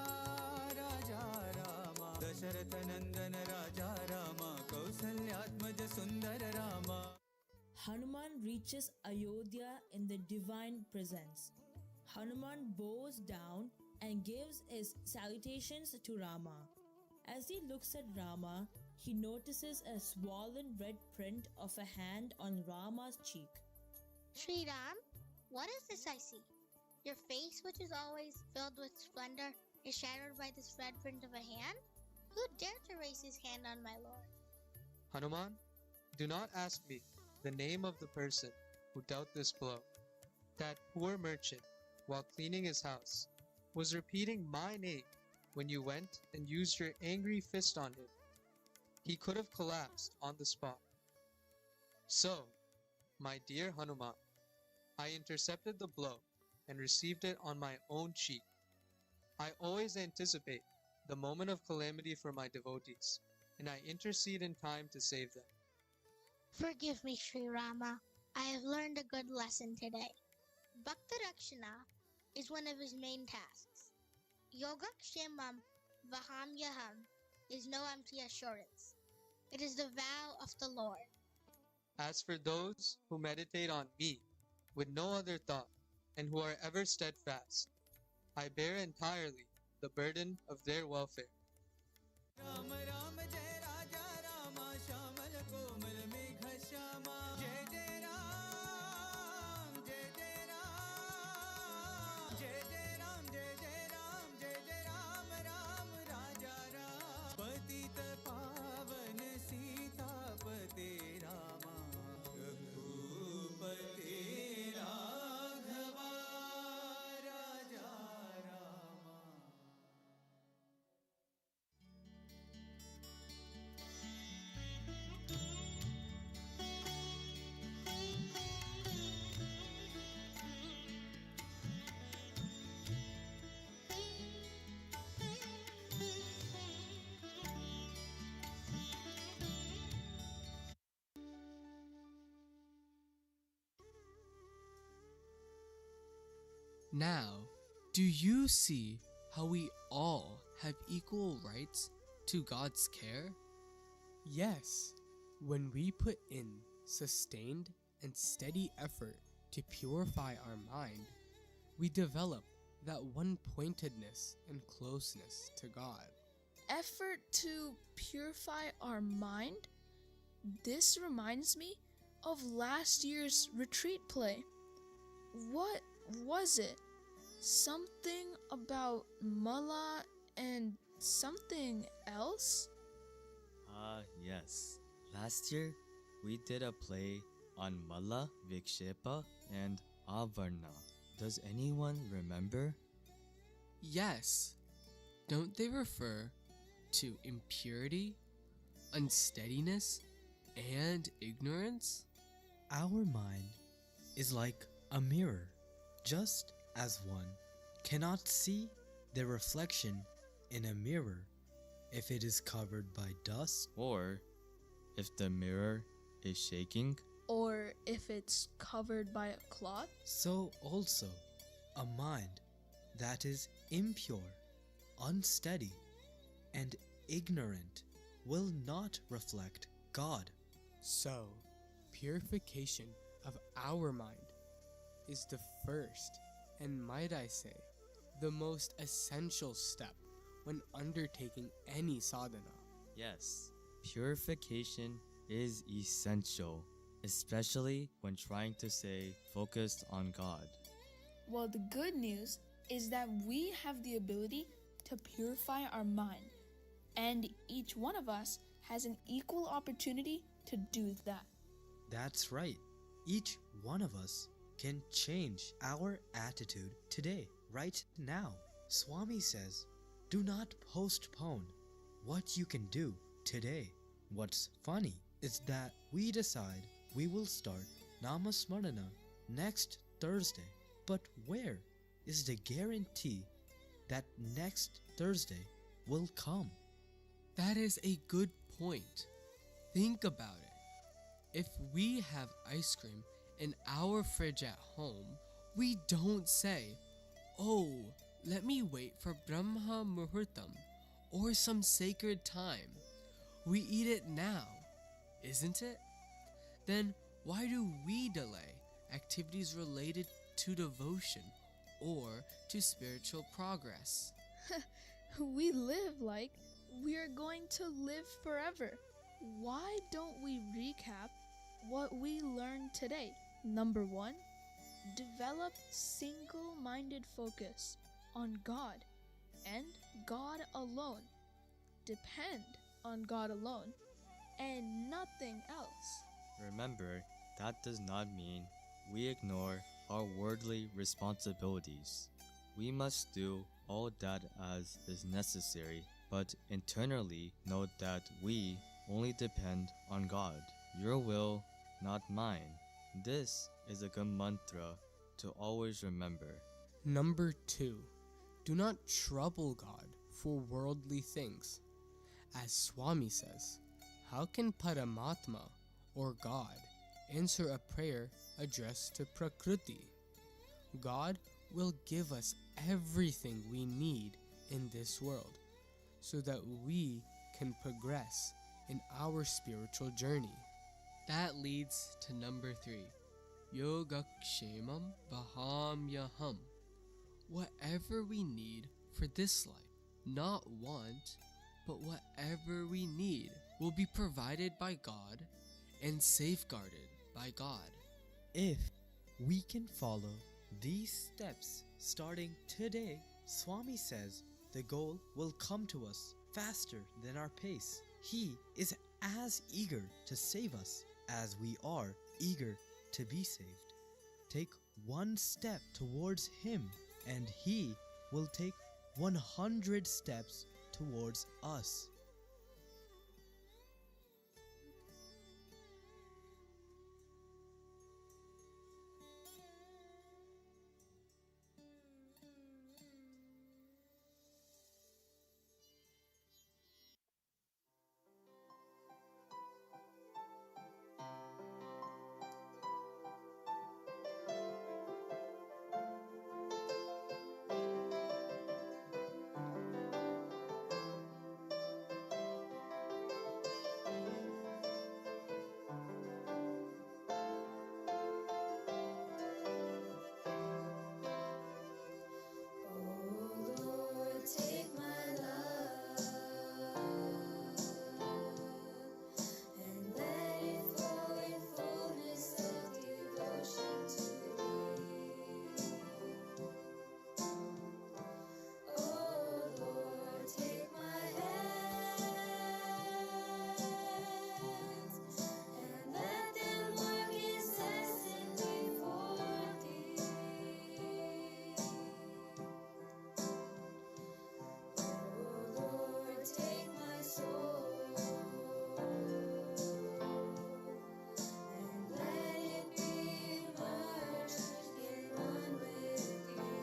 राजा रामा दशरथ नंदन राजा रामा कौसल्यात्मज सुंदर Rama. Hanuman reaches Ayodhya in the divine presence. Hanuman bows down and gives his salutations to Rama. As he looks at Rama, he notices a swollen red print of a hand on Rama's cheek. Sri Ram, what is this I see? Your face, which is always filled with splendor, is shadowed by this red print of a hand? Who dared to raise his hand on my lord? Hanuman, do not ask me the name of the person who dealt this blow. That poor merchant, while cleaning his house, was repeating my name when you went and used your angry fist on him. He could have collapsed on the spot. So, my dear Hanuman, I intercepted the blow and received it on my own cheek. I always anticipate the moment of calamity for my devotees, and I intercede in time to save them. Forgive me, Sri Rama. I have learned a good lesson today. Bhakta Rakshana is one of his main tasks. Yogakshemam Vahamyaham is no empty assurance. It is the vow of the Lord. As for those who meditate on me with no other thought and who are ever steadfast, I bear entirely the burden of their welfare. Ram Ram जय राजा रामा श्यामल कोमल मेघ श्यामा जय जय राम जय जय राम जय जय राम जय जय राम जय जय राम राम राजा राम पतित पावन सीतापते रामा रघुपते राघवा राजा Rama Now, do you see how we all have equal rights to God's care? Yes, when we put in sustained and steady effort to purify our mind, we develop that one-pointedness and closeness to God. Effort to purify our mind? This reminds me of last year's retreat play. What was it? Something about Mullah and something else? Yes. Last year, we did a play on Mala, Vikshepa, and Avarna. Does anyone remember? Yes. Don't they refer to impurity, unsteadiness, and ignorance? Our mind is like a mirror. Just as one cannot see their reflection in a mirror if it is covered by dust, or if the mirror is shaking, Or if it's covered by a cloth? so also a mind that is impure, unsteady, and ignorant will not reflect God. So, purification of our mind is the first, and might I say, the most essential step when undertaking any sadhana. yes, purification is essential, especially when trying to stay focused on God. Well, the good news is that we have the ability to purify our mind, and each one of us has an equal opportunity to do that. That's right. Each one of us can change our attitude today, right now. Swami says, do not postpone what you can do today. What's funny is that we decide we will start Namasmarana next Thursday. But where is the guarantee that next Thursday will come? That is a good point. Think about it. If we have ice cream in our fridge at home, we don't say, "Oh, let me wait for Brahma Muhurtam or some sacred time." We eat it now, isn't it? Then why do we delay activities related to devotion or to spiritual progress? We live like we are going to live forever. Why don't we recap what we learned today? Number 1, develop single-minded focus on God and God alone. Depend on God alone and nothing else. Remember, that does not mean we ignore our worldly responsibilities. We must do all that as is necessary, but internally note that we only depend on God. Your will, not mine. This is a good mantra to always remember. Number 2, do not trouble God for worldly things. As Swami says, how can Paramatma or God answer a prayer addressed to Prakriti. God will give us everything we need in this world so that we can progress in our spiritual journey. That leads to number 3. Yogakshemam Vahamyaham. Whatever we need for this life, not want, but whatever we need will be provided by God and safeguarded by God. If we can follow these steps starting today, Swami says the goal will come to us faster than our pace. He is as eager to save us as we are eager to be saved. Take one step towards Him, and He will take 100 steps towards us. Take my love and let it flow in fullness of devotion to Thee. Oh Lord, take my hands and let them work incessantly for Thee. Lord, take my soul and let it be merged in one with Thee.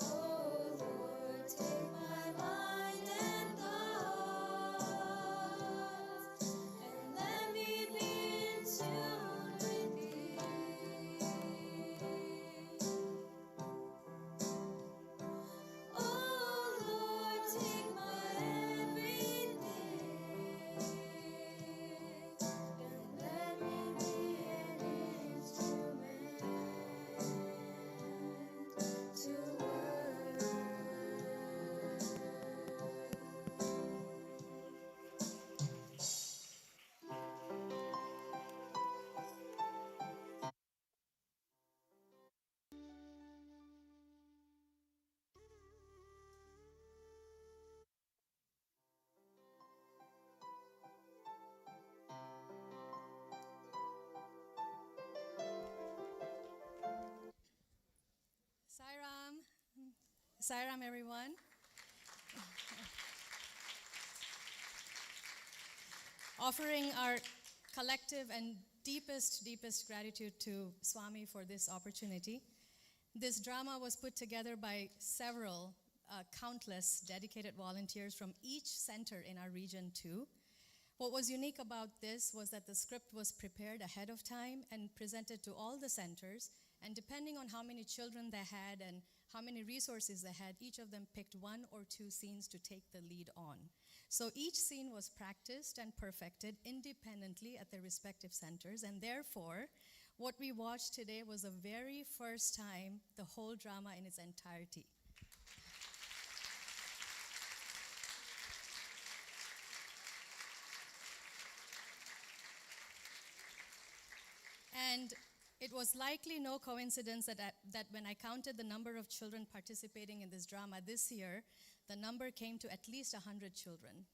Oh Lord, take my mind and thoughts and let me be in tune with Thee. Oh Lord, take my everything and let me be an instrument to work. Sairam. Sairam, everyone. Offering our collective and deepest gratitude to Swami for this opportunity. This drama was put together by several countless dedicated volunteers from each center in our region too. What was unique about this was that the script was prepared ahead of time and presented to all the centers, and depending on how many children they had and how many resources they had, each of them picked 1 or 2 scenes to take the lead on. So each scene was practiced and perfected independently at their respective centers, and therefore, what we watched today was the very first time the whole drama in its entirety. And it was likely no coincidence that when I counted the number of children participating in this drama this year, the number came to at least 100 children.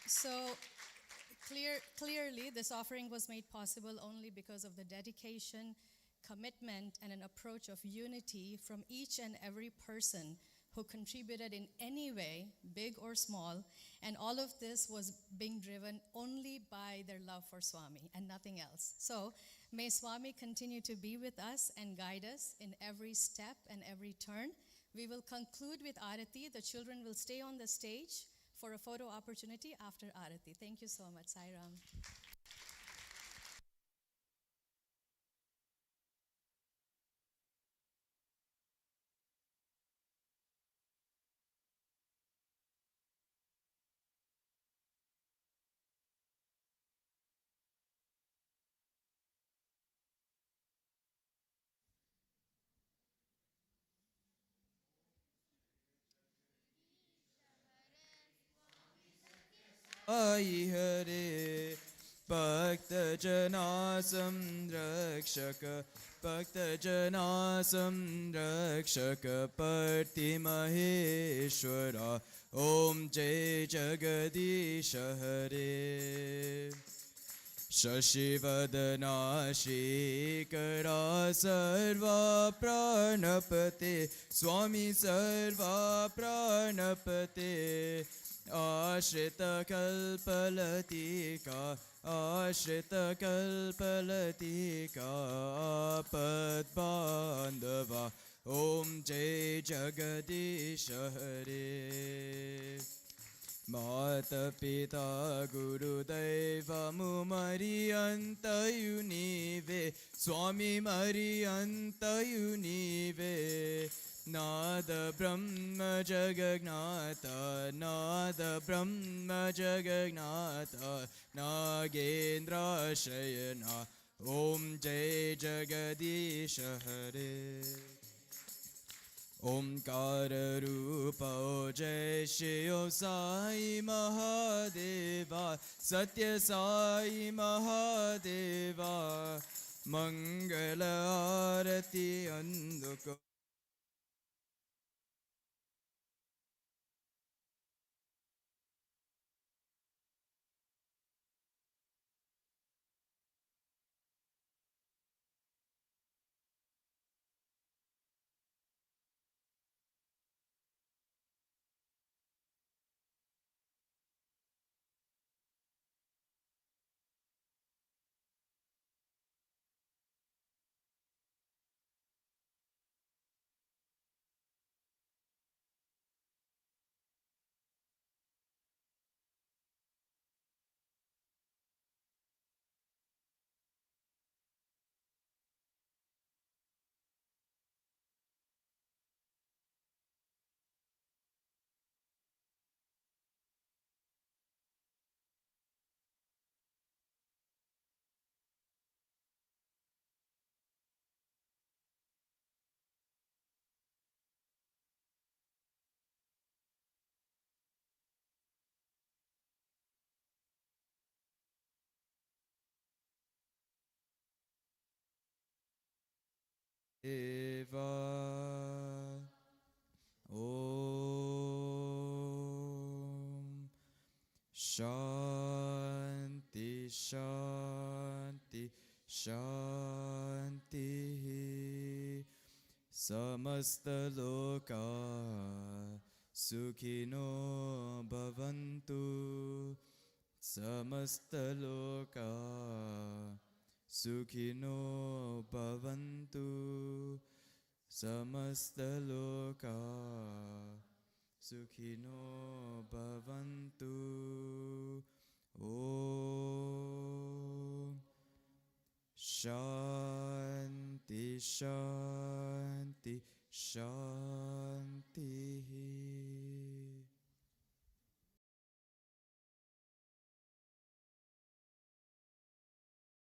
So clearly, this offering was made possible only because of the dedication, commitment, and an approach of unity from each and every person who contributed in any way, big or small, and all of this was being driven only by their love for Swami and nothing else. So may Swami continue to be with us and guide us in every step and every turn. We will conclude with Arati. The children will stay on the stage for a photo opportunity after Arati. Thank you so much, Sai Ram. आई हरे भक्त जना संरक्षक भक्त जना संरक्षक पति महेश्वरा ओम जय जगदीश हरे शशिवदना श्रीकरा सर्वा प्राणपते स्वामी सर्वा प्राणपते आश्रितकल्पलतिका आश्रितकल्पलतिका आपद्बान्धवा ॐ जय जगदीश हरे मातपिता गुरुदैवमुमरियन्तयुनीवे स्वामी मरियन्तयुनीवे नाद ब्रह्म जगज्ञाता नाद ब्रह्म जगज्ञाता नागेन्द्राशयना ॐ जय जगदीश हरे ओंकार रूपो जय शिव साई महादेवा सत्य साई महादेवा मंगल आरती अंधको Eva Om Shanti Shanti Shanti Samasta Loka Sukhino Bhavantu Samasta Loka Sukhino Bhavantu Samastaloka Sukhino Bhavantu Om Shanti Shanti Shanti